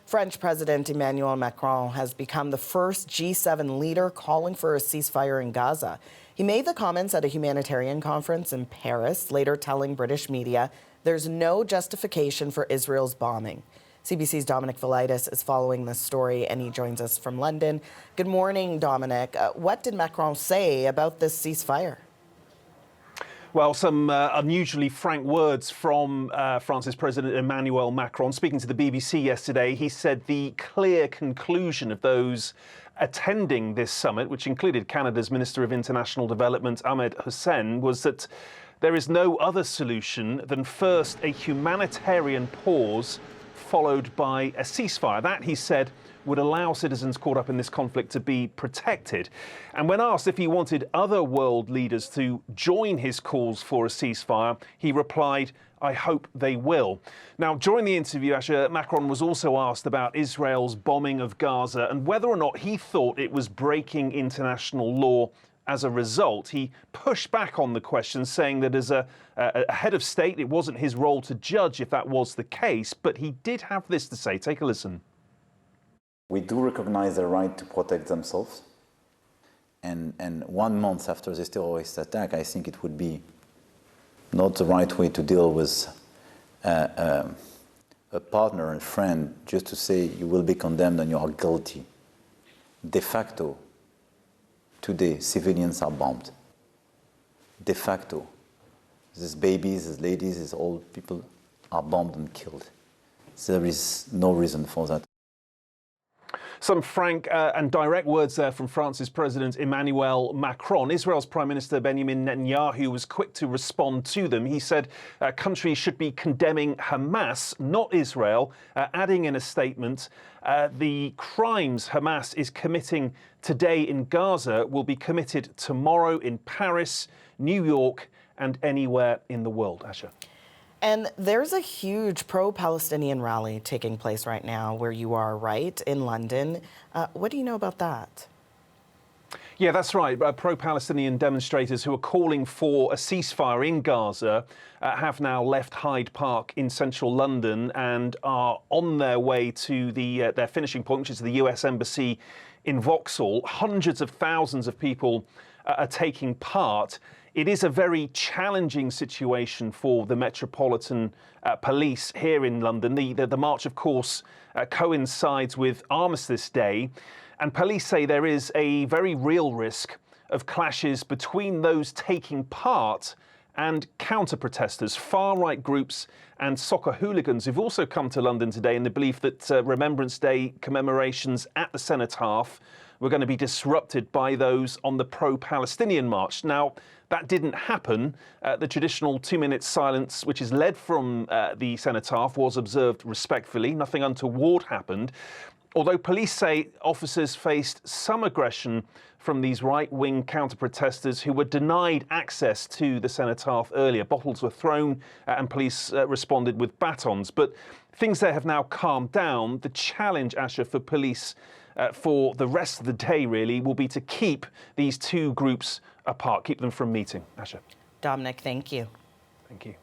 French President Emmanuel Macron has become the first G7 leader calling for a ceasefire in Gaza. He made the comments at a humanitarian conference in Paris, later telling British media there's no justification for Israel's bombing. CBC's Dominic Velitis is following this story, and he joins us from London. Good morning, Dominic. What did Macron say about this ceasefire? Well, some unusually frank words from France's President Emmanuel Macron. Speaking to the BBC yesterday, he said the clear conclusion of those attending this summit, which included Canada's Minister of International Development, Ahmed Hussein, was that there is no other solution than first a humanitarian pause followed by a ceasefire. That, he said, would allow citizens caught up in this conflict to be protected. And when asked if he wanted other world leaders to join his calls for a ceasefire, he replied, "I hope they will." Now, during the interview, Asher, Macron was also asked about Israel's bombing of Gaza and whether or not he thought it was breaking international law as a result. He pushed back on the question, saying that as a head of state, it wasn't his role to judge if that was the case, but he did have this to say. Take a listen. We do recognize the right to protect themselves. And 1 month after this terrorist attack, I think it would be not the right way to deal with a partner and friend just to say you will be condemned and you are guilty. De facto, today, civilians are bombed. De facto, these babies, these ladies, these old people are bombed and killed. So there is no reason for that. Some frank and direct words there from France's President Emmanuel Macron. Israel's Prime Minister Benjamin Netanyahu was quick to respond to them. He said countries should be condemning Hamas, not Israel, adding in a statement, the crimes Hamas is committing today in Gaza will be committed tomorrow in Paris, New York, and anywhere in the world. Asher. And there's a huge pro-Palestinian rally taking place right now where you are, right, in London. What do you know about that? Yeah, that's right. Pro-Palestinian demonstrators who are calling for a ceasefire in Gaza have now left Hyde Park in central London and are on their way to their finishing point, which is the US Embassy in Vauxhall. Hundreds of thousands of people are taking part. It is a very challenging situation for the Metropolitan Police here in London. The march, of course, coincides with Armistice Day, and police say there is a very real risk of clashes between those taking part and counter-protesters, far-right groups and soccer hooligans who've also come to London today in the belief that Remembrance Day commemorations at the Cenotaph were going to be disrupted by those on the pro-Palestinian march. Now, that didn't happen. The traditional 2-minute silence, which is led from the Cenotaph, was observed respectfully. Nothing untoward happened. Although police say officers faced some aggression from these right-wing counter-protesters who were denied access to the Cenotaph earlier. Bottles were thrown and police responded with batons. But things there have now calmed down. The challenge, Asher, for police for the rest of the day, really, will be to keep these two groups apart, keep them from meeting. Asher. Dominic, thank you. Thank you.